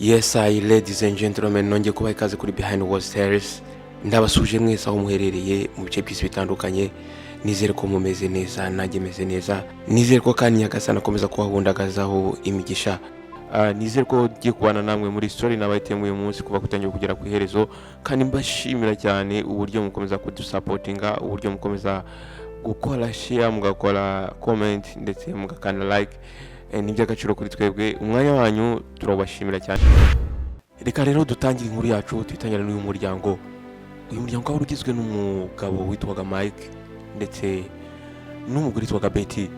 Yes, ladies and gentlemen, nongeye kubaha ikaze kuri Behind Walls Series. Ndabasuje mwese aho muherereye mu bice by'isi bitandukanye. Nizere ko mumeze neza, nanjye meze neza. Nizere ko kandi Nyagasani akomeza kubahundagazaho imigisha. Nizere ko ngiye kubana namwe muri story nabayitemuye uyu munsi kuva kutangira kugera ku iherezo, kandi mbashimira cyane uburyo mukomeza kudusupportinga, uburyo mukomeza gukora share, mugakora comment ndetse mugakanda like. Ni by'agaciro kuri twebwe. Umwanya wanyu turabashimira cyane. Reka rero dutangire inkuru yacu, tuyitangira n'uyu muryango. Uyu muryango wari ugizwe n'umugabo witwaga Mike ndetse n'umugore witwaga Betty.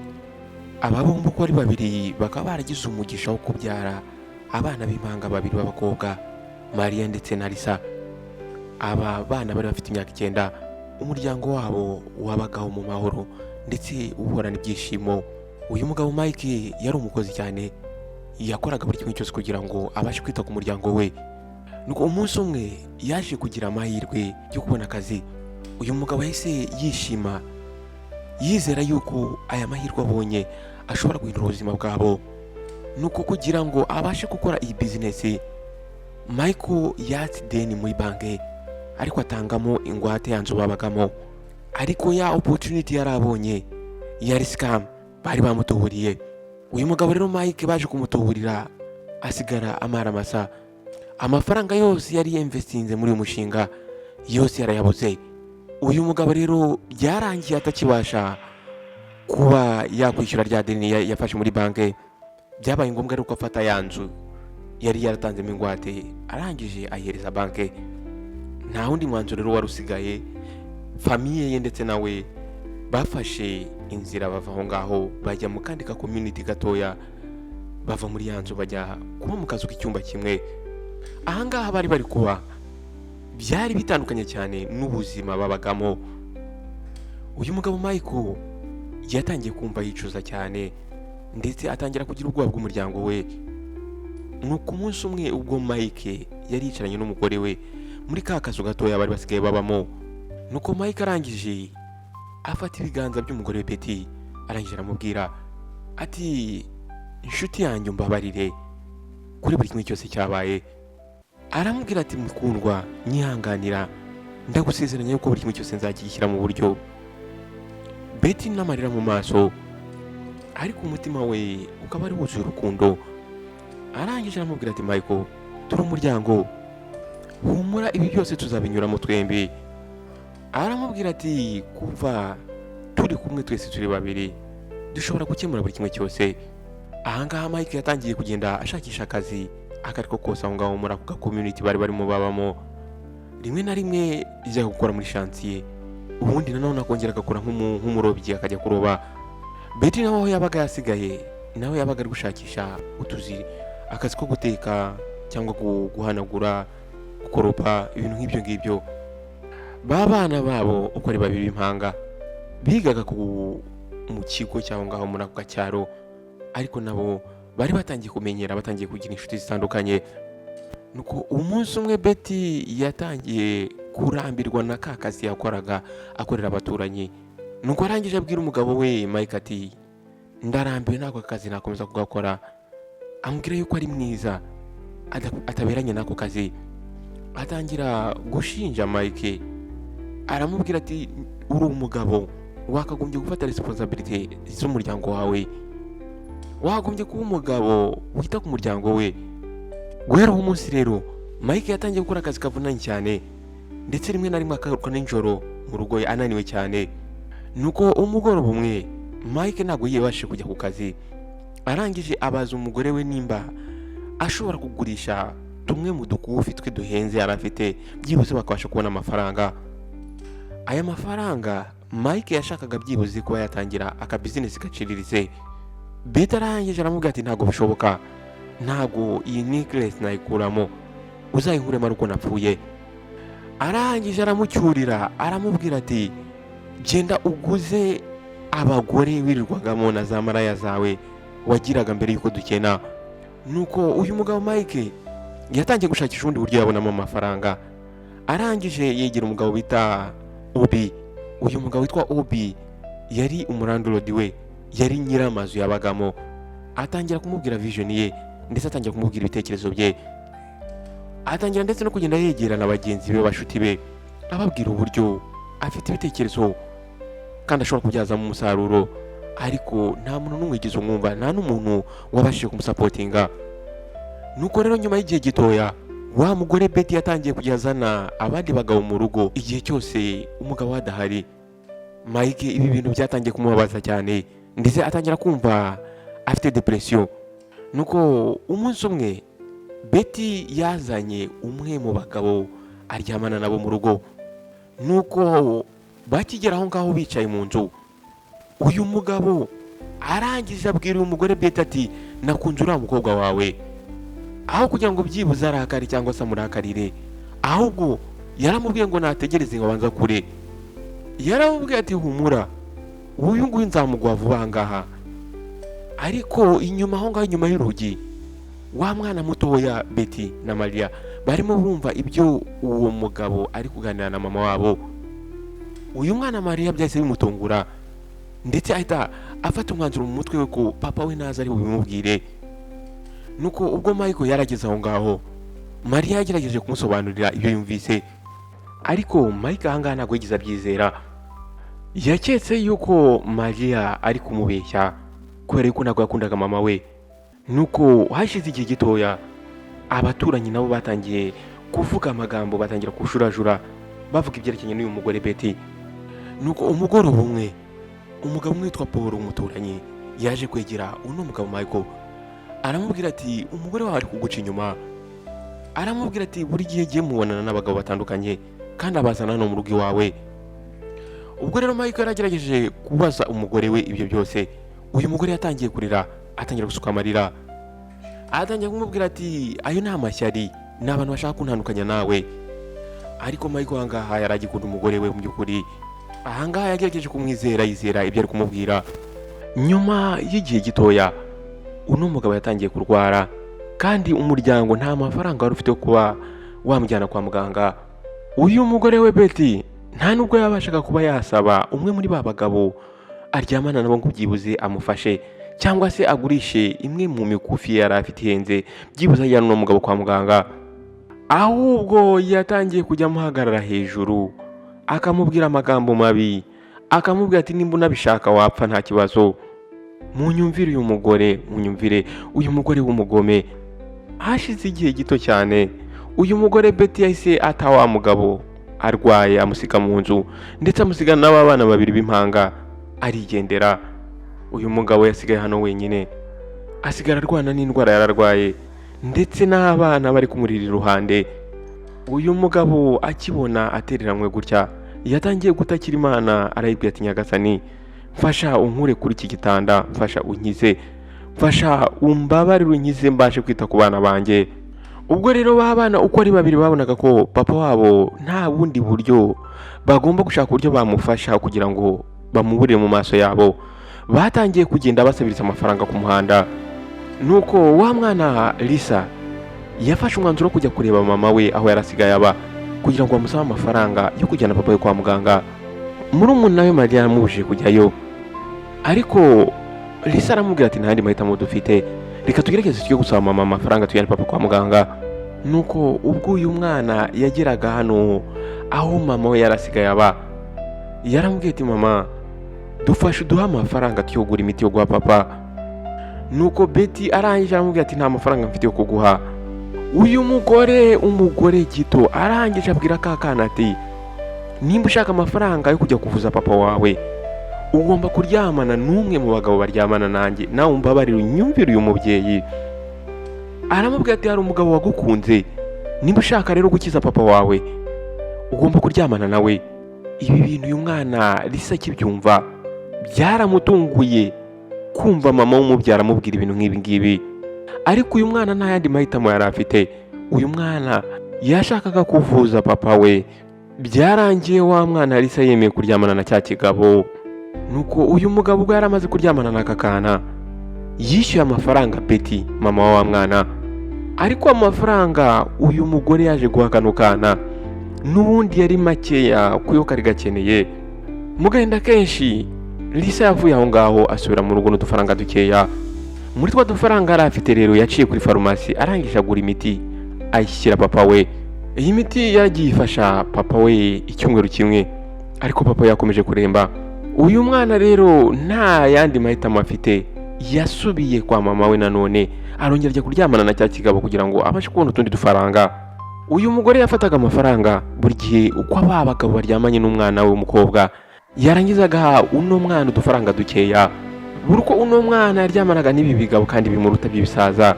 Aba bombi uko ari babiri bakaba baragize umugisha wo kubyara abana b'impanga babiri b'abakobwa, Maria ndetse na Lisa. Aba bana bari bafite imyaka 9. Umuryango wabo wabagaho mu mahoro ndetse uhorana ibyishimo. Uyu mugabo Mike yari umukozi cyane, yakoraga buri kimwe cyose kugira ngo abashe kwita ku muryango we. Nuko umunsi umwe yaje kugira amahirwe yo kubona akazi. Uyu mugabo yahise yishima, yizera yuko aya mahirwe abonye ashobora guhindura ubuzima bwabo. Nuko kugira ngo abashe gukora iyi business, Michael yatse ideni muri banki ariko atangamo ingwate yanzu babagamo. Ariko ya opportunity yarabonye yari scam, bari bamutuhuriye. Uyu mugabo rero Mike baje kumutuhurira, asigara amaramasa. Amafaranga yose yari investinze muri uyu mushinga yose yarayabuze. Uyu mugabo rero byarangiye atakibasha kuba yakwishyura rya deni yafashe muri banki. Byabaye ngombwa rero ko afata yanzu yari yaratanzemo ingwate, arangije ayihereza banki. Nta wundi mwanzuro rero wari usigaye. Famiye ye ndetse nawe bafashe inzira bava aho ngaho bajya mu kandi ka community gatoya, bava muri yanzu bajya kuba mu kazu k'icyumba kimwe. Ahangaha bari kuba byari bitandukanye cyane n'ubuzima babagamo. Uyu mugabo Michael yatangiye kumva yicuza cyane ndetse atangira kugira ubwoba bw'umuryango we. Nuko umunsi umwe ubwo Mike yari yicaranye n'umugore we muri ka kazu gatoya bari basigaye babamo, nuko Mike arangije afata ibiganza by'umugore we Betty, arangije aramubwira ati, inshuti yanjye mbabarire kuri buri kimwe cyose cyabaye. Aramubwira ati, mukundwa nyihanganira, ndagusezeranya yuko buri kimwe cyose nzagishyira mu buryo. Betty n'amarira mu maso ariko umutima we ukaba ari wuzuye urukundo. Arangije aramubwira ati, Michael, turi umuryango, humura ibi byose tuzabinyuramo twembi. Aramubwira ati, kuva turi kumwe twese turi babiri dushobora gukemura buri kimwe cyose. Ahangaha Mike yatangiye kugenda ashakisha akazi akariko kose aho ngaho muri ako community bari barimo babamo. Rimwe na rimwe ijya gukora muri chantier, ubundi nanone akongera agakora nk'umurobyi akajya kuroba. Betty nawe aho yabaga yasigaye, nawe yabaga ari gushakisha utuzi, akazi ko guteka cyangwa guhanagura, gukoropa, ibintu nk'ibyo ngibyo. Babana babo uko ari babiri b'impanga bigaga mu kigo cyangwa ngaho muri ako gacyaro, ariko nabo bari batangiye kumenyera, batangiye kugira inshuti zitandukanye. Nuko umunsi umwe Betty yatangiye kurambirwa na ka kazi yakoraga akorera abaturanyi. Nuko arangije abwira umugabo we Mike ati, ndarambiwe n'ako kazi nakomeza kugakora. Amubwira yuko ari mwiza ataberanye n'ako kazi. Atangira gushinja Mike, aramubwira ati, uri umugabo wakagombye gufata responsibility z'umuryango wawe, wagombye kuba umugabo wita ku muryango we. Guhera uwo munsi rero Mike yatangiye gukora akazi kavunanye cyane, ndetse rimwe na rimwe akaruka nijoro mu rugo ananiwe cyane. Nuko umugoroba umwe Mike ntabwo yibashije kujya ku kazi. Arangije abaza umugore we nimba ashobora kugurisha tumwe mu dukufi twe duhenze yari afite, byibuze bakabasha kubona amafaranga. Aya mafaranga Mike yashakaga byibuze kuba yatangira aka business gaciriritse. Betty arangije aramubwira ati, ntabwo bishoboka, ntabwo iyi necklace nayikuramo, uzayinkuremo ariko napfuye. Arangije aramucyurira, aramubwira ati, genda uguze abagore wirirwagamo na za maraya zawe wagiraga mbere yuko dukena. Nuko uyu mugabo Mike yatangiye gushakisha ubundi buryo yabonamo amafaranga. Arangije yegera umugabo bita Obi. Uyu mugabo witwa Obi yari umurandurodi we, yari nyiramazu yabagamo. Atangira kumubwira vision ye ndetse atangira kumubwira ibitekerezo bye. atangira ndetse no kugenda yegerana bagenzi be bashuti be ababwira uburyo afite ibitekerezo kandi ashobora kubyazamo umusaruro, ariko nta muntu n'umwe wigeze umwumva, nta n'umuntu wabashije kumusapotinga. Nuko rero nyuma y'igihe gitoya wa mugore Betty yatangiye kujya azana abandi bagabo mu rugo igihe cyose umugabo we adahari. Mike ibi bintu byatangiye kumubabaza cyane ndetse atangira kumva afite depression. Nuko umunsi umwe Betty yazanye umwe mu bagabo aryamana nabo mu rugo. Nuko bakigera aho ngaho bicaye mu nzu, uyu mugabo arangije abwira uyu mugore Betty ati nakunze uriya mukobwa wawe. Aho kugira ngo byibuze arakare cyangwa se amurakarire, ahubwo yaramubwiye ngo nategereze ngo abanza kure. Yaramubwiye ati humura, uyu nguyu nzamuguha vuba ngaha. Ariko inyuma aho ngaho inyuma y'urugi wa mwana mutoya Betty na Maria barimo bumva ibyo uwo mugabo ari kuganira na mama wabo. Uyu mwana Maria byahise bimutungura ndetse ahita afata umwanzuro mu mutwe we ko papa we naza ari bubimubwire. Nuko ubwo Michael yarageze aho ngaho, Maria yagerageje kumusobanurira ibyo yumvise, ariko Michael ahangaha ntabwo yigeze abyizera. Yaketse yuko Maria ari kumubeshya kubera yuko ntabwo yakundaga mama we. Nuko hashize igihe gitoya abaturanyi nabo batangiye kuvuga amagambo, batangira kushurajura bavuga ibyerekeranye n'uyu mugore Betty. Nuko umugoroba umwe umugabo umwe witwa Paul umuturanyi yaje kwegera uno mugabo Michael, aramubwira ati umugore wawe ari kuguca inyuma. Aramubwira ati buri gihe giye mubonana n'abagabo batandukanye kandi abazana no mu rugo iwawe. Ubwo rero Michael yaragerageje kubaza umugore we ibyo byose. Uyu mugore yatangiye kurira, atangira gusuka amarira, atangiye kumubwira ati ayo ni amashyari, ni abantu bashaka kuntandukanya nawe. Ariko Michael ahangaha yaragikunda umugore we mu by'ukuri. Ahangaha yagerageje kumwizera, yizera ibyo ari kumubwira. Nyuma y'igihe gitoya uno mugabo yatangiye kurwara kandi umuryango nta mafaranga wari ufite yo kuba wamujyana kwa muganga. Uyu mugore we Betty nta nubwo yabashaga kuba yasaba umwe muri ba bagabo aryamana nabo ngo byibuze amufashe cyangwa se agurishe imwe mu mikufi yari afite ihenze byibuze ajyana uno mugabo kwa muganga. Ahubwo yatangiye kujya amuhagarara hejuru akamubwira amagambo mabi, akamubwira ati nimba unabishaka wapfa nta kibazo. Munyumvire uyu mugore, munyumvire uyu mugore w'umugome. Hashize igihe gito cyane uyu mugore Betty yahise ata wa mugabo arwaye, amusika mu nzu ndetse amusiga n'abana babiri b'impanga, arigendera. Uyu mugabo yasigaye hano wenyine, asigara arwana n'indwara yararwaye ndetse n'abana bari kumurira iruhande. Uyu mugabo akibona atereranywe gutya yatangiye gutakira Imana, arayibwira ati nyagasani mfasha unkure kuri iki gitanda, mfasha unkize, mfasha umbabarire unkize mbashe kwita ku bana banjye. Ubwo rero babana uko ari babiri babonaga ko papa wabo nta bundi buryo bagomba gushaka uburyo bamufasha kugira ngo bamuburire mu maso yabo, batangiye kugenda basabiriza amafaranga ku muhanda. Nuko wa mwana Lisa yafashe umwanzuro wo kujya kureba mama we aho yarasigaye aba kugira ngo bamusabe amafaranga yo kujyana papa we kwa muganga. Murumuna we Maria yaramubujije kujyayo, ariko Lisa aramubwira ati ntandi mahitamo dufite, reka tugerageze tujye gusaba mama amafaranga tujyane papa kwa muganga. Nuko ubwo uyu mwana yageraga hano aho mama we yarasigaye aba, yaramubwiye ati mama dufashe uduha amafaranga tuyogura imiti yo guha papa. Nuko Betty arangije aramubwira ati nta mafaranga mfite yo kuguha. Uyu umugore gito arangije abwira ka kana ati nimba ushaka amafaranga yo kujya kuvuza papa wawe ugomba kuryamana n'umwe mu bagabo baryamana nanjye, nawe umbabarire unyumvire uyu mubyeyi. Aramubwira ati hari umugabo wagukunze, nimba ushaka rero gukiza papa wawe ugomba kuryamana nawe. Ibi bintu uyu mwana Lisa kibyumva byaramutunguye kumva mama w'umubyara amubwira ibintu nk'ibi ngibi, ariko uyu mwana nta yandi mahitamo yari afite. Uyu mwana yashakaga kuvuza papa we. Byarangiye wa mwana Lisa yemeye kuryamana na cya kigabo. Nuko uyu mugabo ubwo yari amaze kuryamana n'aka kana yishyuye amafaranga Betty mama wa mwana, ariko amafaranga uyu mugore yaje guha kano kana n'ubundi yari makeya kuyo kari gakeneye. Mu gahinda kenshi Lisa yavuye aho ngaho asubira mu rugo n'udufaranga dukeya. Muri twa dufaranga yari afite rero yaciye kuri farumasi arangije agura imiti ayishyira papa we. Iyi miti yaragiye ifasha papa we icyumweru kimwe, ariko papa yakomeje kuremba. Uyu mwana rero nta yandi mahitamo afite, yasubiye kwa mama we nanone, arongera ajya kuryamana na cya kigabo kugira ngo abashe kubona utundi dufaranga. Uyu mugore yafataga amafaranga buri gihe uko aba bagabo baryamanye n'umwana we w'umukobwa, yarangizaga uno mwana udufaranga dukeya. Buri uko uno mwana yaryamanaga n'ibi bigabo kandi bimuruta by'ibisaza,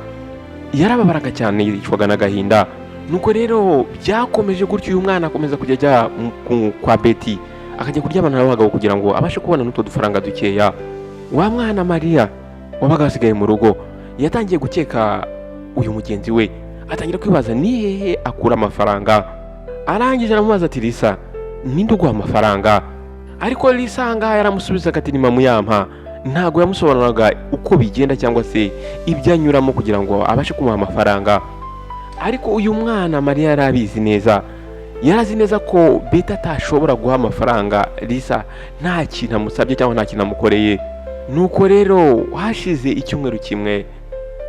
yarababaraga cyane, yicwaga n'agahinda. Nuko rero byakomeje gutyo, uyu mwana akomeza kujya ajya kwa Betty, akajya kuryamana n'abagabo kugira ngo abashe kubona n'utwo dufaranga dukeya. Wa mwana Maria wabaga asigaye mu rugo yatangiye gukeka uyu mugenzi we, atangira kwibaza ni hehe akura amafaranga. Arangije aramubaza ati Lisa, ninde uguha amafaranga? Ariko Lisa ngaha yaramusubizaga ati ni mama yampa. Ntago yamusobanuraga uko bigenda cyangwa se ibyo anyuramo kugira ngo abashe kumuha amafaranga. Ariko uyu mwana Maria yarabizi neza, yarazi neza ko Betty atashobora guha amafaranga Lisa nta kintu amusabye cyangwa nta kintu amukoreye. Nuko rero hashize icyumweru kimwe,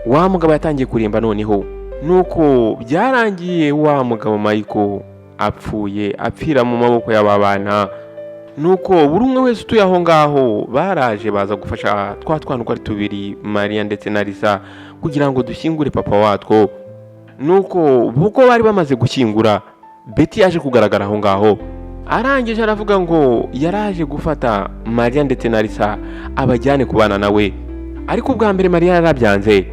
wa mugabo yatangiye kuremba noneho. Nuko byarangiye wa mugabo Michael apfuye, apfira mu maboko y'aba bana. Nuko buri umwe wese utuye aho ngaho baraje baza gufasha twa twana uko ari tubiri, Maria ndetse na Lisa, kugira ngo dushyingure papa watwo. Nuko buko bari bamaze gushyingura, Betty yaje kugaragara aho ngaho. Arangije aravuga ngo yaraje gufata Maria ndetse na Lisa abajyane kubana nawe. Ariko ubwa mbere Maria yarabyanze,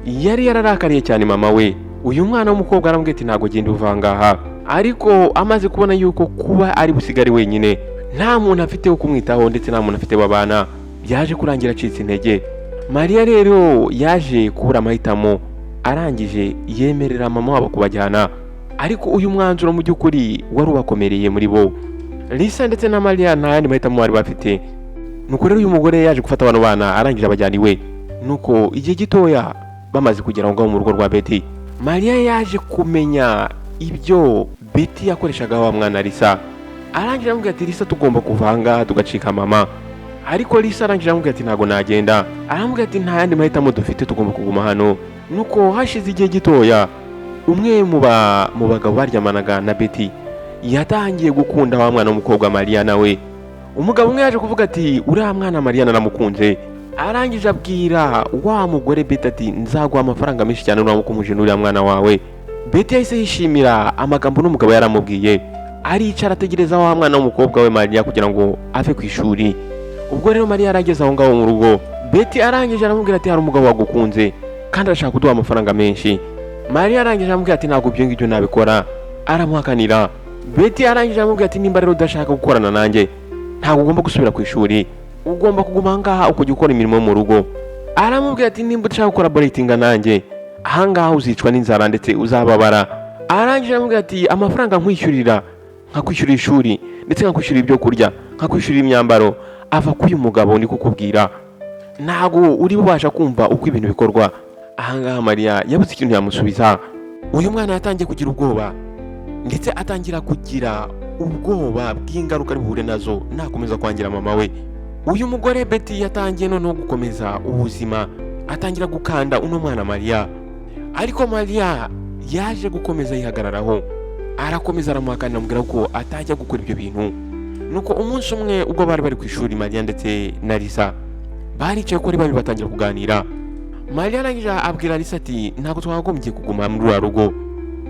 yari yararakariye cyane mama we. Uyu mwana w'umukobwa aramubwira ati ntago genda uvangaha. Ariko amaze kubona yuko kuba ari busigare wenyine, nta muntu afite wo kumwitaho ndetse nta muntu afite babana, byaje kurangira acitse intege. Maria rero yaje kubura amahitamo, arangije yemerera mama wabo kubajyana. Ariko uyu mwanzuro mu by'ukuri wari ubakomereye muri bo. Lisa ndetse na Maria nta yandi mahitamo bari bafite. Nuko rero uyu mugore yaje gufata abantu bana, arangije abajyana iwe. Nuko igihe gitoya bamaze kugera ngo mu rugo rwa Betty, Maria yaje kumenya ibyo Betty yakoreshaga wa mwana Lisa. Arangije aramubwira ati Lisa, tugomba kuvanga tugacika mama. Ariko Lisa arangije aramubwira ati ntago nagenda. Aramubwira ati nta yandi mahitamo dufite, tugomba kuguma hano. Nuko hashize igihe gitoya, umwe mu bagabo baryamanaga na Betty yatangiye gukunda wa mwana w'umukobwa Maria nawe. Umugabo umwe yaje kuvuga ati uriya mwana Maria naramukunze. Arangije abwira wa mugore Betty ati nzaguha amafaranga menshi cyane uramukumuje n'uriya mwana wawe. Betty yahise yishimira amagambo n'umugabo yaramubwiye, aricara ategereza wa mwana w'umukobwa we Maria kugira ngo ave ku ishuri. Ubwo rero Maria yarageze aho ngaho mu rugo, Betty arangije aramubwira ati hari umugabo wagukunze kandi arashaka kuduha amafaranga menshi. Maria arangije aramubwira ati ntabwo ibyo ngibyo nabikora, aramuhakanira. Betty arangije aramubwira ati nimba rero udashaka gukorana nanjye, ntabwo ugomba gusubira ku ishuri, ugomba kuguma ngaha ukajya ukora imirimo mu rugo. Aramubwira ati nimba udashaka gukora boletinga nanjye, ahangaha uzicwa n'inzara ndetse uzababara. Arangije aramubwira ati amafaranga nkwishyurira, nkakwishyurira ishuri ndetse nkakwishyurira ibyo kurya, nkakwishyurira imyambaro, ava k'uyu mugabo ndi kukubwira. Ntago uri bubasha kumva uko ibintu bikorwa. Ahangaha Maria yabuze ikintu yamusubiza. Uyu mwana yatangiye kugira ubwoba, ndetse atangira kugira ubwoba bw'ingaruka ari buhure nazo nakomeza kwangira mama we. Uyu mugore Betty yatangiye noneho gukomeza ubuzima, atangira gukanda uno mwana Maria. Ariko Maria yaje gukomeza yihagararaho, arakomeza aramuhakanira amubwira ko atajya gukora ibyo bintu. Nuko umunsi umwe ubwo bari ku ishuri, Maria ndetse na Lisa baricaye kuri babiri batangira kuganira. Maria arangije abwira Lisa ati ntabwo twagombye kuguma muri uru rugo.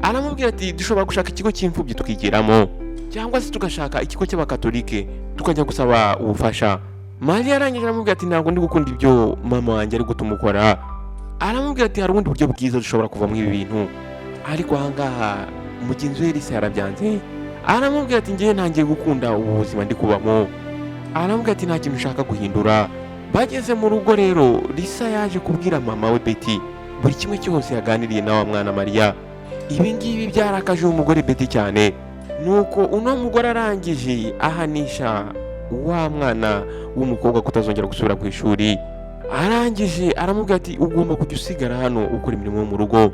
Aramubwira ati dushobora gushaka ikigo cy'imfubyi tukigiramo, cyangwa se tugashaka ikigo cy'abakatolike tukajya gusaba ubufasha. Maria arangije aramubwira ati ntabwo ndi gukunda ibyo mama wanjye ari gutuma ukora. Aramubwira ati hari ubundi buryo bwiza dushobora kuva muri ibi bintu. Ariko ahangaha mugenzi we Lisa yarabyanze. Aramubwira ati ngiye ntangiye gukunda ubu buzima ndi kubamo. Aramubwira ati nta kintu ushaka guhindura. Bageze mu rugo rero, Lisa yaje kubwira mama we Betty buri kimwe cyose yaganiriye na wa mwana Maria. Ibi ngibi byarakaje umugore Betty cyane. Nuko uno mugore arangije ahanisha wa mwana w'umukobwa kutazongera gusubira ku ishuri. Arangije aramubwira ati ugomba kujya usigara hano ukora imirimo yo mu rugo.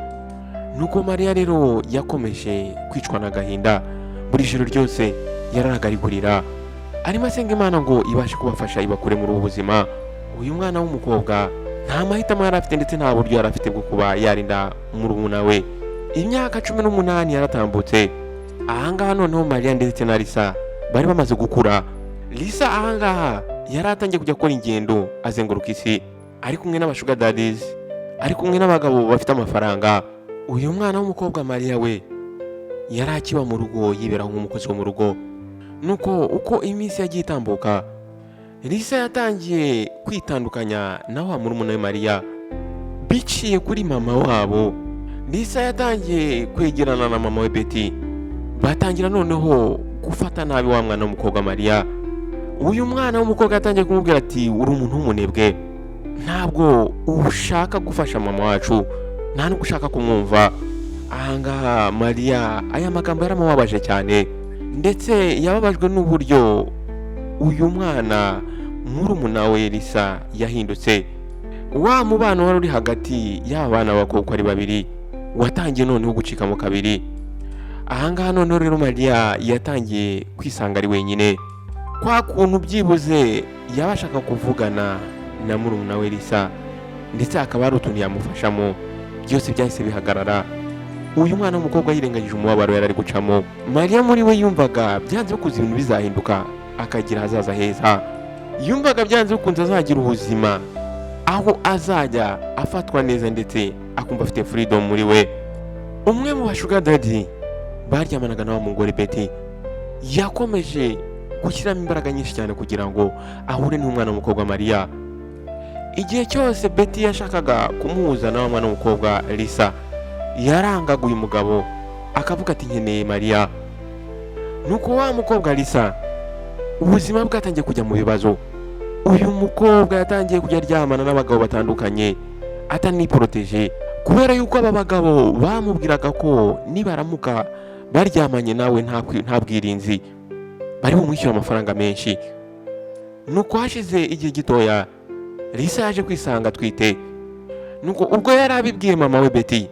Nuko Maria rero yakomeje kwicwa n'agahinda. Buri joro ryose yararaga kurira, arimo asenga Imana ngo ibashe kubafasha ibakure muri ubu buzima. Uyu mwana w'umukobwa nta mahitamo yari afite ndetse nta buryo yari afite bwo kuba yarinda murumuna we. imyaka 18 yaratambutse. Ahangaha noneho Mariya ndetse na Lisa bari bamaze gukura. Lisa ahangaha yari atangiye kujya gukora ingendo azenguruka isi, ari kumwe n'abashuga daddies, ari kumwe n'abagabo bafite amafaranga. Uyu mwana w'umukobwa Mariya we yari akiba mu rugo yiberaho nk'umukozi wo mu rugo. Nuko uko iminsi yagiye itambuka, Lisa yatangiye kwitandukanya na wa murumuna we Mariya biciye kuri mama wabo. Lisa yatangiye kwegerana na mama we Betty, batangira noneho gufata nabi wa mwana w'umukobwa Mariya. Uyu mwana w'umukobwa yatangiye kumubwira ati uri umuntu w'umunebwe, ntabwo ushaka gufasha mama wacu, nta nubwo ushaka kumwumva. Ahangaha Mariya aya magambo yaramubabaje cyane, ndetse yababajwe n'uburyo uyu mwana murumuna we Lisa yahindutse. Wa mubano wari uri hagati y'aba bana b'abakobwa ari babiri watangiye noneho gucika mu kabiri. Ahangaha noneho rero Mariya yatangiye kwisanga ari wenyine. Kwa kuntu byibuze yabashaka kuvugana na murumuna we Lisa, ndetse akaba ari utuntu yamufashamo, byose byahise bihagarara. Uyu mwana w'umukobwa yirengagije umubabaro yari ari gucamo. Mariya muri we yumvaga byanze bikunze ibintu bizahinduka, akagira ahazaza heza. Yumvaga byanze bikunze azagira ubuzima aho azajya afatwa neza, ndetse akumva afite freedom muri we. Umwe mu bashuga daddy baryamanaga na wa mugore Betty yakomeje gushyiramo imbaraga nyinshi cyane kugira ngo ahure n'umwana w'umukobwa Mariya. Igihe cyose Betty yashakaga kumuhuza na wa mwana w'umukobwa Lisa, yarangaga uyu mugabo akavuga ati nkeneye Mariya. Nuko wa mukobwa Lisa ubuzima bwatangiye kujya mu bibazo. Uyu mukobwa yatangiye kujya aryamana n'abagabo batandukanye ataniproteje, kubera yuko aba bagabo bamubwiraga ko nibaramuka baryamanye nawe nta bwirinzi bari bumwishyura amafaranga menshi. Nuko hashize igihe gitoya Lisa yaje kwisanga atwite. Nuko ubwo yari abibwiye mama we Betty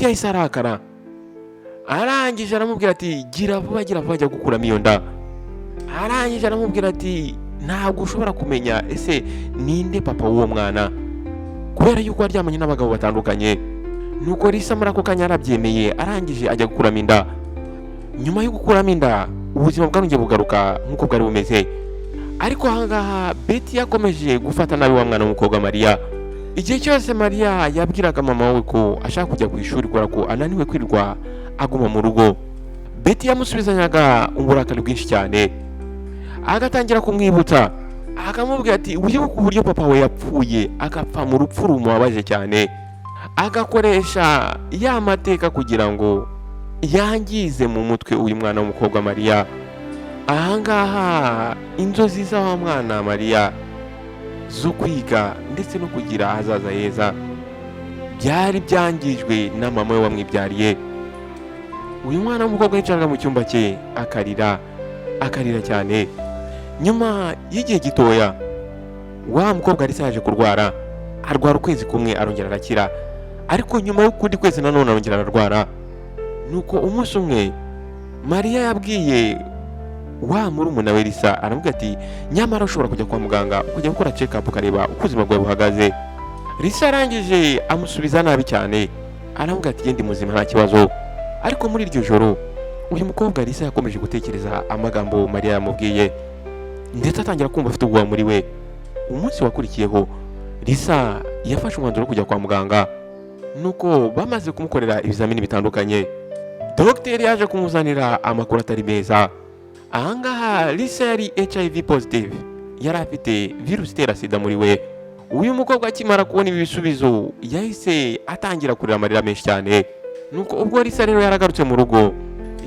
yahise arakara, arangije aramubwira ati gira vuba jya gukuramo iyo nda. Arangije aramubwira ati ntabwo ushobora kumenya ese ninde papa w'uwo mwana, kubera yuko waryamanye n'abagabo batandukanye. Nuko Lisa muri ako kanya arabyemeye, arangije ajya gukuramo inda. Nyuma yo gukuramo inda ubuzima bwarongeye bugaruka nk'uko bwari bumeze. Ariko ahangaha Betty yakomeje gufata nabi wa mwana w'umukobwa Mariya. Igihe cyose Mariya yabwiraga mama we ko ashaka kujya ku ishuri kubera ko ananiwe kwirirwa aguma mu rugo, Betty yamusubizanyaga uburakari bwinshi cyane, agatangira kumwibutsa, akamubwira ati wibuke uburyo papa we yapfuye agapfa mu rupfu rumubabaje cyane, agakoresha ya mateka kugira ngo yangize mu mutwe uyu mwana w'umukobwa Mariya. Ahangaha inzozi za wa mwana Mariya zo kwiga ndetse no kugira ahazaza heza byari byangijwe na mama we wamwibyariye. Uyu mwana w'umukobwa yicaraga mu cyumba cye akarira cyane. Nyuma y'igihe gitoya wa mukobwa Lisa yaje kurwara, arwara ukwezi kumwe arongera arakira, ariko nyuma y'ukundi kwezi nanone arongera ararwara. Nuko umunsi umwe Mariya yabwiye wa murumuna we Lisa, aramubwira ati nyamara ushobora kujya kwa muganga ukajya gukora check up ukareba uko ubuzima bwawe buhagaze. Lisa arangije amusubiza nabi cyane, aramubwira ati genda muzima nta kibazo. Ariko muri iryo joro uyu mukobwa Lisa yakomeje gutekereza amagambo Mariya yamubwiye, ndetse atangira kumva afite ubwoba muri we. Umunsi wakurikiyeho Lisa yafashe umwanzuro wo kujya kwa muganga. Nuko bamaze kumukorera ibizamini bitandukanye, dogiteri yaje kumuzanira amakuru atari meza. Ahangaha Lisa yari HIV positive, yari afite virusi itera sida muri we. Uyu mukobwa akimara kubona ibi bisubizo yahise atangira kurira amarira menshi cyane. Nuko ubwo Lisa rero yaragarutse mu rugo,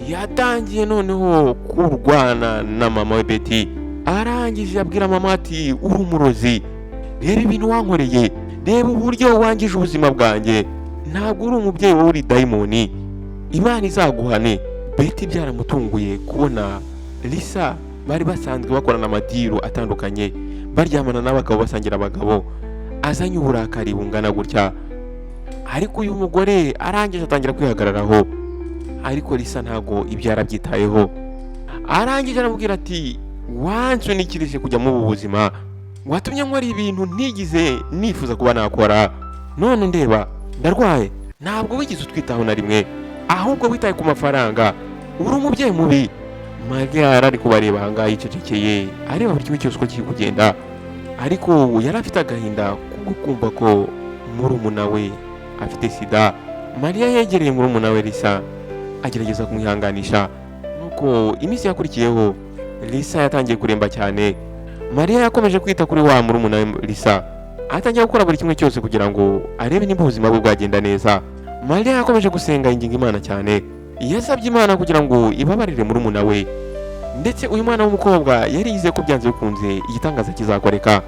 yatangiye noneho kurwana na mama we Betty. Arangije abwira mama ati uri umurozi, reba ibintu wankoreye, reba uburyo wangije ubuzima bwanjye, ntabwo uri umubyeyi wowe uri dayimoni, Imana izaguhane. Betty byaramutunguye kubona Lisa bari basanzwe bakorana amadiru atandukanye, baryamana n'abagabo basangira abagabo, azanye uburakari bungana gutya. Ariko uyu mugore arangije atangira kwihagararaho, ariko Lisa ntago ibyo yarabyitayeho. Arangije aramubwira ati wansunikirije kujya mu buzima, watumye nkora ibintu ntigize nifuza kuba nakora, none ndeba ndarwaye, ntabwo wigeze utwitaho na rimwe, ahubwo witaye ku mafaranga, uri umubyeyi mubi. Mariya yari ari kubareba ahangaha yicecekeye areba buri kimwe cyose uko kiri kugenda, ariko yari afite agahinda kubwo kumva ko murumuna we afite sida. Mariya yegereye murumuna we Lisa agerageza kumwihanganisha, nuko iminsi yakurikiyeho Lisa yatangiye kuremba cyane. Mariya yakomeje kwita kuri wa murumuna we Lisa, atangiye gukora buri kimwe cyose kugira ngo arebe niba ubuzima bwe bwagenda neza. Mariya yakomeje gusenga yinginga Imana cyane, yasabye Imana kugira ngo ibabarire murumuna we, ndetse uyu mwana w'umukobwa yari yizeye ko byanze bikunze igitangaza kizakoreka.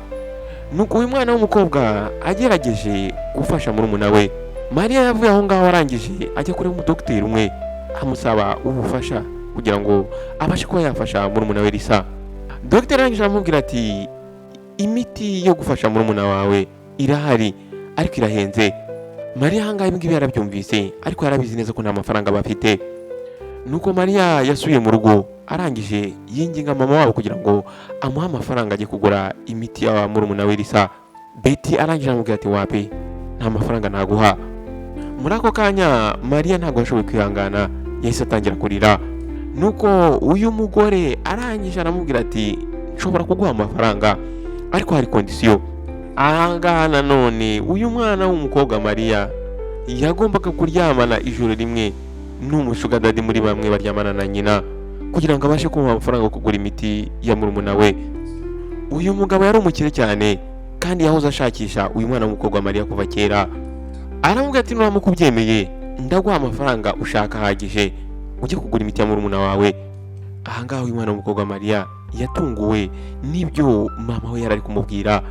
Nuko uyu mwana w'umukobwa agerageje gufasha murumuna we, Mariya yavuye aho ngaho arangije ajya kureba umudogiteri umwe amusaba ubufasha kugira ngo abashe kuba yafasha murumuna we Lisa. Dogiteri arangije aramubwira ati imiti yo gufasha murumuna wawe irahari ariko irahenze. Mariya ahangaha ibi ngibi yarabyumvise ariko yarabizi neza ko nta mafaranga bafite. Nuko Mariya yasubiye mu rugo arangije yinginga mama wabo kugira ngo amuhe amafaranga ajye kugura imiti ya murumuna we Lisa. Betty arangije aramubwira ati wapi, nta mafaranga naguha. Muri ako kanya Mariya ntabwo yashoboye kwihangana, yahise atangira kurira. Nuko uyu mugore arangije aramubwira ati nshobora kuguha amafaranga ariko hari kondisiyo. Ahangaha nanone uyu mwana w'umukobwa Mariya yagombaga kuryamana ijoro rimwe n'umushuga dadi muri bamwe baryamana na nyina kugira ngo abashe kumuha amafaranga yo kugura imiti ya murumuna we. Uyu mugabo yari umukire cyane kandi yahoze ashakisha uyu mwana w'umukobwa Mariya kuva kera. Aramubwira ati nuramuka ubyemeye ndaguha amafaranga ushaka ahagije ujye kugura imiti ya murumuna wawe. Ahangaha uyu mwana w'umukobwa Mariya yatunguwe n'ibyo mama we yari ari kumubwira.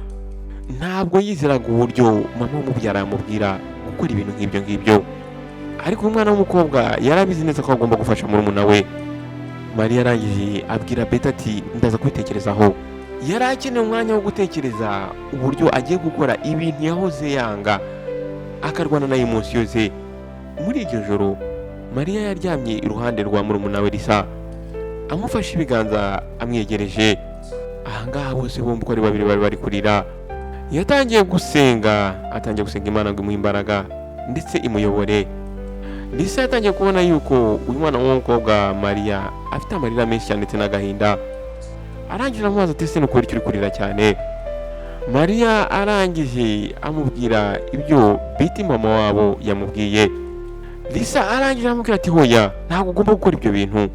Ntabwo yizeraga uburyo mama w'umubyara yamubwira gukora ibintu nk'ibyo ngibyo, ariko uyu mwana w'umukobwa yarabizi neza ko agomba gufasha murumuna we. Mariya arangije abwira Betty ati ndaza kubitekerezaho. Yari akeneye umwanya wo gutekereza uburyo agiye gukora ibintu yahoze yanga, akarwana na emosiyo ze. Muri iryo joro Mariya yaryamye iruhande rwa murumuna we Lisa amufashe ibiganza amwegereje. Ahangaha bose bombi uko ari babiri bari bari kurira. Yatangiye gusenga Imana ngo imuhe imbaraga ndetse imuyobore. Lisa yatangiye kubona yuko uyu mwana w'umukobwa Mariya afite amarira menshi cyane ndetse n'agahinda. Arangije aramubaza ati ese nukuri uri kurira cyane? Mariya arangije amubwira ibyo Betty mama wabo yamubwiye. Lisa arangije aramubwira ati hoya, ntabwo ugomba gukora ibyo bintu,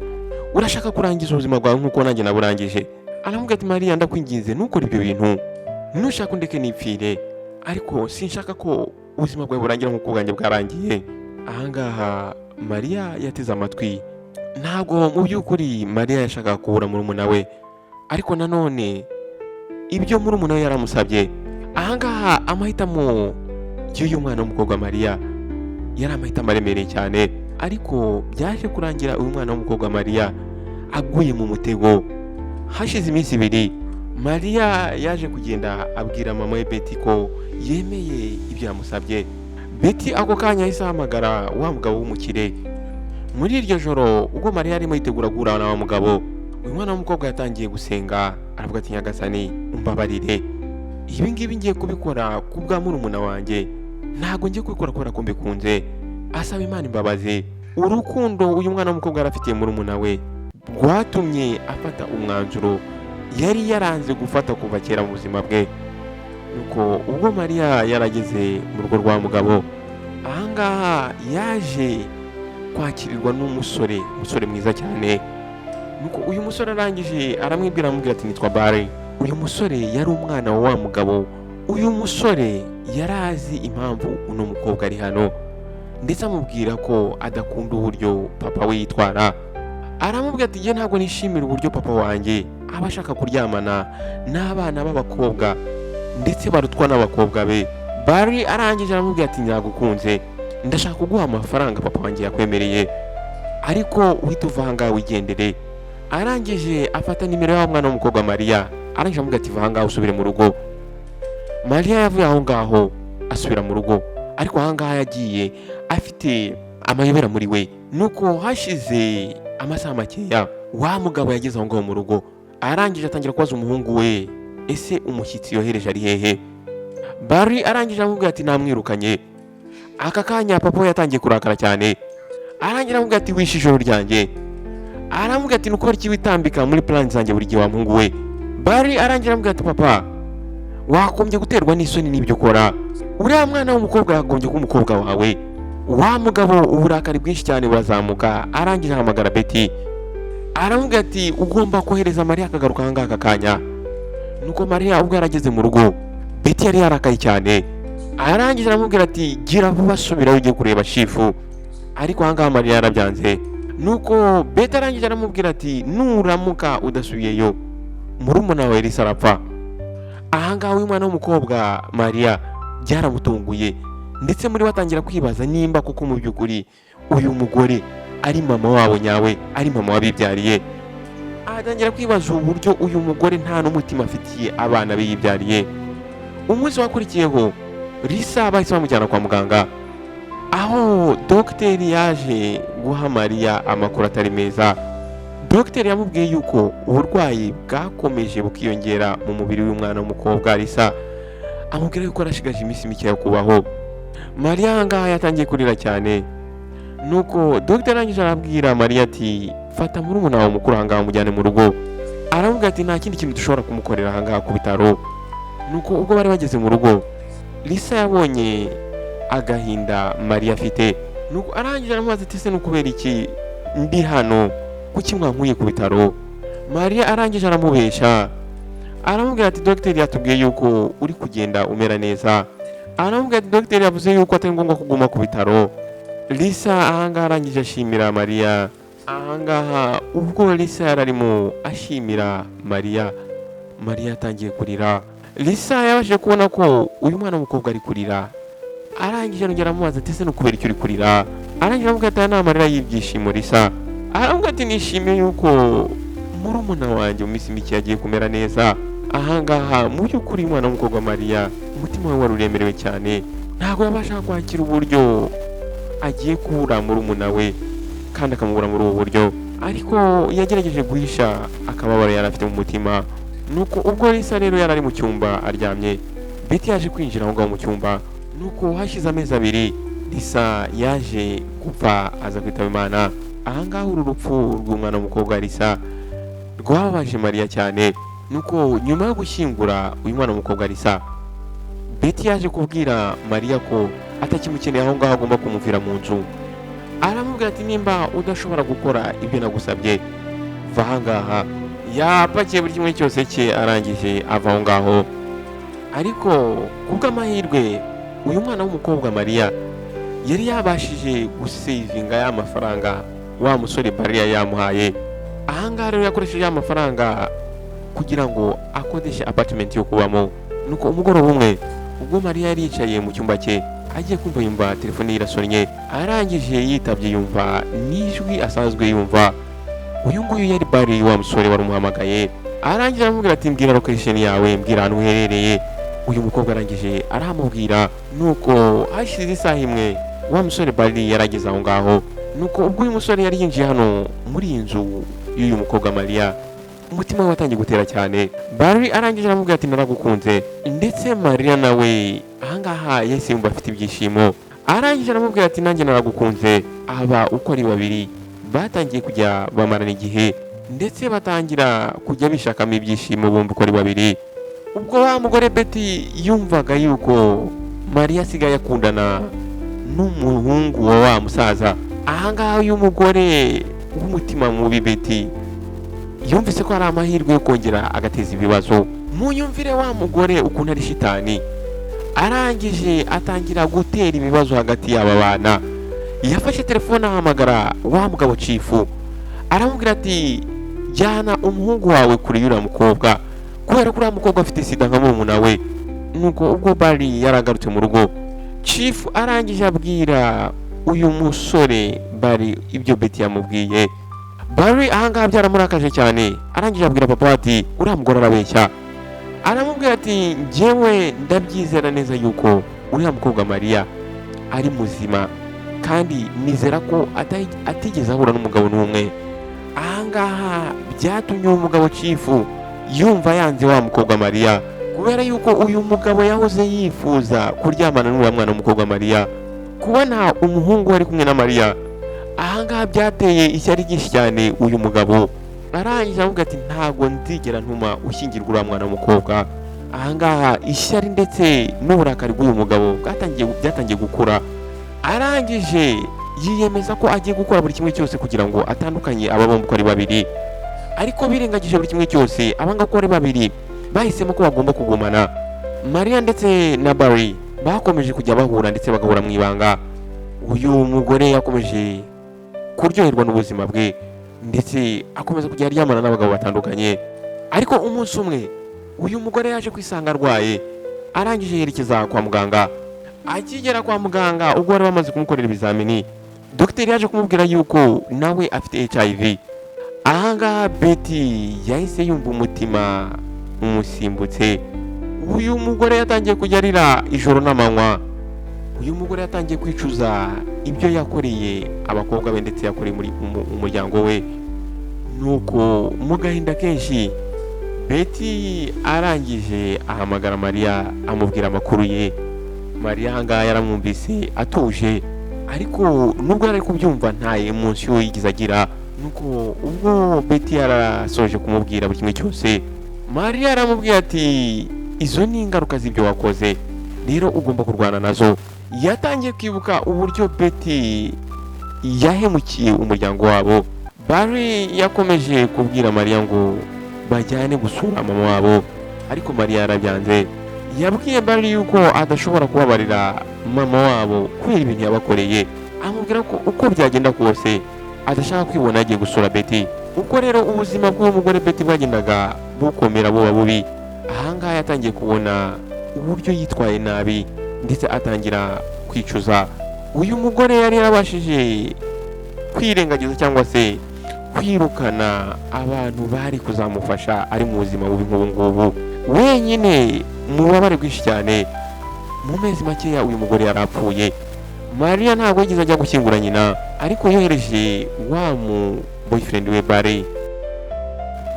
urashaka kurangiza ubuzima bwawe nk'uko nanjye naburangije. Aramubwira ati Mariya ndakwinginze ntukore ibyo bintu, nushaka undeke nipfire, ariko sinshaka ko ubuzima bwawe burangira nk'uko ubwanjye bwarangiye. Ahangaha Mariya yateze amatwi. Ntabwo mu by'ukuri Mariya yashakaga kubura murumuna we, ariko nanone ibyo murumuna we yaramusabye. Ahangaha amahitamo y'uyu mwana w'umukobwa Mariya yari amahitamo aremereye cyane, ariko byaje kurangira uyu mwana w'umukobwa Mariya aguye mu mutego. Hashize iminsi ibiri Mariya yaje kugenda abwira mama we Betty ko yemeye ibyo yamusabye. Betty ako kanya yahise ahamagara wa mugabo w'umukire. Muri iryo joro ubwo Mariya arimo yitegura guhura na wa mugabo, uyu mwana w'umukobwa yatangiye gusenga aravuga ati nyagasani umbabarire, ibi ngibi ngiye kubikora ku bwa murumuna wanjye, ntabwo ngiye kubikora kubera ko mbikunze. Asaba Imana imbabazi. Urukundo uyu mwana w'umukobwa yarafitiye murumuna we rwatumye afata umwanzuro yari yaranze gufata kuva kera mu buzima bwe. Nuko ubwo Mariya yarageze mu rugo rwa mugabo, ahangaha yaje kwakirirwa n'umusore mwiza cyane. Nuko uyu musore arangije aramwibwira amubwira ati nitwa Barry. Uyu musore yari umwana wa mugabo. Uyu musore yari azi impamvu uno mukobwa ari hano, ndetse amubwira ko adakunda uburyo papa we yitwara. Aramubwira ati njye ntabwo nishimira uburyo papa wanjye aba ashaka kuryamana n'abana b'abakobwa ndetse barutwa n'abakobwa be. Barry arangije aramubwira ati nyagukunze, ndashaka kuguha amafaranga papa wanjye yakwemereye, ariko uhita uva ahangaha wigendere. Arangije afata nimero y'aho mwana w'umukobwa Mariya, arangije amubwira ati va ahangaha usubire mu rugo. Mariya yavuye aho ngaho asubira mu rugo, ariko ahangaha yagiye afite amayobera muri we. Nuko hashize amasaha makeya wa mugabo yageze aho ngaho mu rugo, arangije atangira kubaza umuhungu we ese umushyitsi yohereje ari hehe. Barry arangije amubwira ati namwirukanye. aka kanya papa we yatangiye kurakara cyane, arangira aramubwira ati wishe ijoro ryanjye, aramubwira ati nuko iki witambika muri plan zanjye buri gihe wa muhungu we. Barry arangira aramubwira ati papa wakombye guterwa n'isoni n'ibyo ukora, uriya mwana w'umukobwa yagombye kuba umukobwa wawe. Wa mugabo uburakari bwinshi cyane burazamuka, arangije ahamagara Betty aramubwira ati ugomba kohereza Mariya akagaruka ahangaha aka kanya. Nuko Mariya ubwo yarageze mu rugo, Betty yari yarakaye cyane, arangije aramubwira ati gira vuba subirayo ujye kureba shifu. Ariko ahangaha Mariya yarabyanze. Nuko Betty arangije aramubwira ati nuramuka udasubiyeyo murumuna wawe Lisa arapfa. Ahangaha uyu mwana w'umukobwa Mariya byaramutunguye, ndetse muri batangira kwibaza nimba kuko mu by'ukuri uyu mugore ari mama wabo nyawe, ari mama wabibyariye. Atangira kwibaza uburyo uyu mugore nta n'umutima afitiye abana be yibyariye. Umunsi wakurikiyeho Lisa bahise bamujyana kwa muganga, aho dogiteri yaje guha Mariya amakuru atari meza. Dogiteri yamubwiye yuko uburwayi bwakomeje bukiyongera mu mubiri w'umwana w'umukobwa Lisa, amubwira yuko arashigaje iminsi mike yo kubaho. Mariya ahangaha yatangiye kurira cyane. Nuko dogiteri arangije arabwira Mariya ati fata murumuna wawe mukuru ahangaha umujyane mu rugo. Aramubwira ati nta kindi kintu dushobora kumukorera ahangaha ku bitaro. Nuko ubwo bari bageze mu rugo, Lisa yabonye agahinda Mariya afite. Nuko arangije aramubaza ati se nukubera iki ndi hano, kuki mwankuye ku bitaro? Mariya arangije aramubesha, aramubwira ati dogiteri yatubwiye yuko uri kugenda umera neza. Aramubwira ati dogiteri yavuze yuko atari ngombwa kuguma ku bitaro. Lisa ahangaha arangije ashimira Mariya. Ahangaha ubwo Lisa yararimo ashimira Mariya, Mariya yatangiye kurira. Lisa yabashije kubona ko uyu mwana w'umukobwa ari kurira, arangije arongera amubaza ati ese nukubera icyo uri kurira? Arangije aramubwira ati nta marira y'ibyishimo Lisa. Aramubwira ati nishimiye yuko murumuna wanjye mu minsi mike yagiye kumera neza. Ahangaha mu by'ukuri umwana w'umukobwa Mariya umutima we wari uremerewe cyane, ntabwo yabasha kwakira uburyo agiye kubura murumuna we kandi akamubura muri ubu buryo, ariko yagerageje guhisha akababaro yari afite mu mutima. Nuko ubwo Lisa rero yari ari mu cyumba aryamye, Betty yaje kwinjira aho ngaho mu cyumba. Nuko hashize amezi 2 Lisa yaje gupfa, aza kwitaba Imana. Ahangaha uru rupfu rw'umwana w'umukobwa Lisa rwababaje Mariya cyane. Nuko nyuma yo gushyingura uyu mwana w'umukobwa Lisa, Betty yaje kubwira Mariya ko atakimukeneye aho ngaho, agomba kumuvira mu nzu. Aramubwira ati nimba udashobora gukora ibyo nagusabye va ahangaha. Yapakiye buri kimwe cyose cye, arangije ava aho ngaho. Ariko kubw'amahirwe uyu mwana w'umukobwa Mariya yari yabashije gusevinga ya mafaranga wa musore Barry yamuhaye. Ahangaha rero yakoresheje ya mafaranga kugira ngo akodeshe apartment yo kubamo. Nuko umugoroba umwe ubwo Mariya yari yicaye mu cyumba cye, agiye kumva yumva telefone irasonye. Arangije yitabye yumva n'ijwi asanzwe yumva. Uyu nguyu yari Barry wa musore wari umuhamagaye. Arangije aramubwira ati mbwira location yawe, mbwira ahantu uherereye. Uyu mukobwa arangije aramubwira. Nuko hashize isaha imwe wa musore Barry yarageze aho ngaho. Nuko ubwo uyu musore yari yinjiye hano muri iyi nzu y'uyu mukobwa Mariya, umutima we watangiye gutera cyane. Barry arangije aramubwira ati naragukunze. Ndetse Mariya nawe ahangaha yahise yumva afite ibyishimo. Arangije aramubwira ati nanjye naragukunze. Aba uko ari babiri batangiye kujya bamarana igihe, ndetse batangira kujya bishakamo ibyishimo bombi uko ari babiri. Ubwo wa mugore Betty yumvaga yuko Mariya asigaye akundana n'umuhungu wa musaza. Ahangaha uyu mugore w'umutima mubi Betty yumvise ko hari amahirwe yo kongera agateza ibibazo. Munyumvire wa mugore ukuntu ari shitani. Arangije atangira gutera ibibazo hagati y'aba bana. Yafashe telefone ahamagara wa mugabo Chifu, aramubwira ati jyana umuhungu wawe kuri yura mukobwa, kubera ko uriya mukobwa afite sida nka murumuna we. Nuko ubwo Barry yaragarutse mu rugo, Chifu arangije abwira uyu musore Barry ibyo Betty yamubwiye. Barry ahangaha byaramurakaje cyane, arangije abwira papa ati uriya mugore arabeshya. Aramubwira ati njyewe ndabyizera neza yuko uriya mukobwa Mariya ari muzima, kandi nizera ko atigeze ahura n'umugabo n'umwe. Ahangaha byatumye uwo mugabo Chifu yumva yanze wa mukobwa Mariya, kubera yuko uyu mugabo yahoze yifuza kuryamana n'uwo mwana w'umukobwa Mariya. kubona umuhungu wari kumwe na Mariya ahangaha byateye ishyari ryinshi cyane uyu mugabo. Arangije avuga ati ntabwo nzigera ntuma ushyingirwa uriya mwana w'umukobwa. Ahangaha ishyari ndetse n'uburakari bw'uyu mugabo byatangiye gukura. Arangije yiyemeza ko agiye gukora buri kimwe cyose kugira ngo atandukanye aba bombi uko ari babiri, ariko birengagije buri kimwe cyose. Abanga ko ari babiri bahisemo ko bagomba kugumana. Mariya ndetse na Barry bakomeje kujya bahura ndetse bagahura mu ibanga. Uyu mugore yakomeje kuryoherwa n'ubuzima bwe ndetse akomeza kujya aryamana n'abagabo batandukanye. Ariko umunsi umwe uyu mugore yaje kwisanga arwaye, arangije yerekeza kwa muganga. Akigera kwa muganga ubwo bari bamaze kumukorera ibizamini, dogiteri yaje kumubwira yuko nawe afite HIV. Ahangaha Betty yahise yumva umutima umusimbutse. Uyu mugore yatangiye kujya arira ijoro n'amanywa. Uyu mugore yatangiye kwicuza ibyo yakoreye abakobwa be ndetse yakoreye muri umuryango we. Nuko mu gahinda kenshi Betty arangije ahamagara Mariya amubwira amakuru ye. Mariya ahangaha yaramwumvise atuje, ariko nubwo yari kubyumva nta emotion yigize agira. Nuko ubwo Betty yarasoje kumubwira buri kimwe cyose, Mariya aramubwira ati izo ni ingaruka z'ibyo wakoze, rero ugomba kurwana nazo. Yatangiye kwibuka uburyo Betty yahemukiye umuryango wabo. Barry yakomeje kubwira Mariya ngo bajyane gusura mama wabo, ariko Mariya yarabyanze. Yabwiye Barry yuko adashobora kubabarira mama wabo kubera ibintu yabakoreye. Amubwira ko uko byagenda kose adashaka kwibona agiye gusura Betty. Uko rero ubuzima bw'uwo mugore Betty bwagendaga bukomera buba bubi, ahangaha yatangiye kubona uburyo yitwaye nabi ndetse atangira kwicuza. Uyu mugore yari yarabashije kwirengagiza cyangwa se kwirukana abantu bari kuzamufasha ari mu buzima bubi nk'ubu ngubu, wenyine mu bubabare bwinshi cyane. Mu mezi makeya uyu mugore yarapfuye. Mariya ntabwo yagize ajya gushyingura nyina, ariko yohereje wa mu boyfriend we Barry.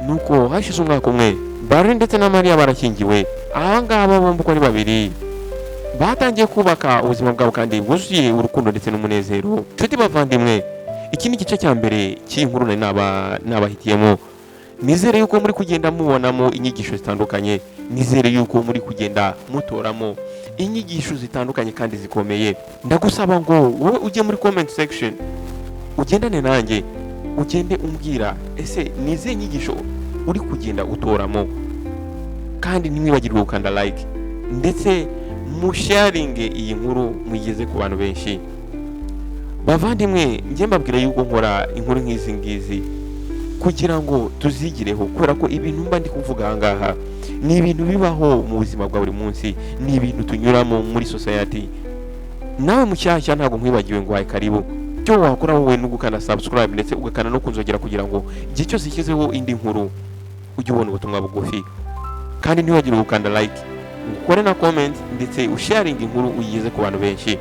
Nuko hashize umwaka umwe Barry ndetse na Mariya barashyingiwe. Ahangaha bombi uko ari babiri batangiye kubaka ubuzima bwabo kandi bwuzuye urukundo ndetse n'umunezero. Nshuti bavandimwe, iki ni igice cya mbere cy'inkuru nabahitiyemo. Nizere yuko muri kugenda mubonamo inyigisho zitandukanye. Nizere yuko muri kugenda mutoramo inyigisho zitandukanye kandi zikomeye. Ndagusaba ngo wowe ujye muri comment section ugendane nanjye, ugende umbwira ese nize nyigisho uri kugenda utoramo, kandi ntimwibagirwe gukanda like ndetse musharinge iyi nkuru muyigeze ku bantu benshi. Bavandimwe, njye mbabwira yuko nkora inkuru nk'izi ngizi kugira ngo tuzigireho, kubera ko ibintu mba ndi kuvuga ahangaha ni ibintu bibaho mu buzima bwa buri munsi, ni ibintu tunyuramo muri society. Nawe mushyashya ntabwo nkwibagiwe ngo wahe karibu. Cyo wakora wowe no gukanda subscribe ndetse ugakana no kunzogera kugira ngo igihe cyose ishyizeho indi nkuru ujye ubona ubutumwa bugufi. Kandi ntiwagire gukanda like, ukore na comment ndetse usharinge inkuru uyigeze ku bantu benshi.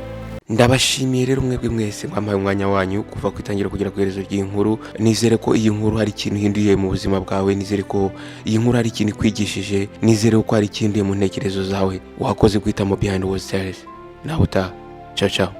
Ndabashimiye rero mwebwe mwese mwampaye umwanya wanyu kuva kwitangira kugera ku iherezo ry'inkuru. Nizere ko iyi nkuru hari ikintu hinduye mu buzima bwawe, nizere ko iyi nkuru hari ikintu ikwigishije, nizere ko hari ikintu mu ntekerezo zawe. Wakoze guhitamo Behind Walls Series. Naho utaha. Ciao ciao.